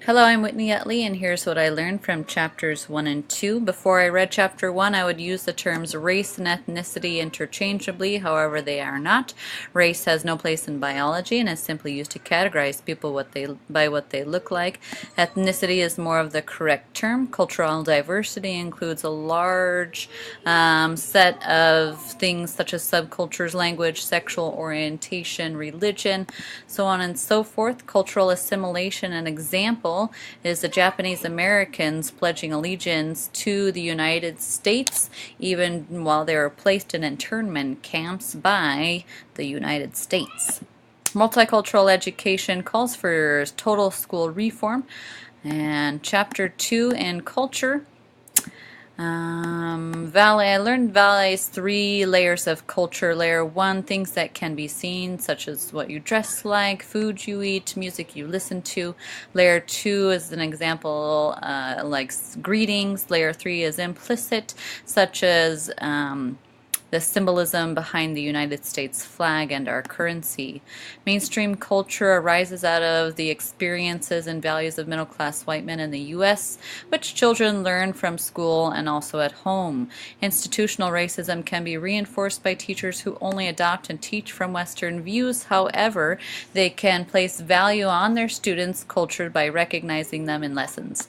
Hello, I'm Whitney Utley, and here's what I learned from chapters 1 and 2. Before I read chapter 1, I would use the terms race and ethnicity interchangeably, however, they are not. Race has no place in biology and is simply used to categorize people by what they look like. Ethnicity is more of the correct term. Cultural diversity includes a large set of things such as subcultures, language, sexual orientation, religion, so on and so forth. Cultural assimilation, an example is the Japanese Americans pledging allegiance to the United States even while they were placed in internment camps by the United States. Multicultural education calls for total school reform. And chapter 2 in culture. I learned Valley's 3 layers of culture. Layer 1, things that can be seen, such as what you dress like, food you eat, music you listen to. Layer 2 is an example like greetings. Layer 3 is implicit, such as the symbolism behind the United States flag and our currency. Mainstream culture arises out of the experiences and values of middle-class white men in the U.S., which children learn from school and also at home. Institutional racism can be reinforced by teachers who only adopt and teach from Western views. However, they can place value on their students' culture by recognizing them in lessons.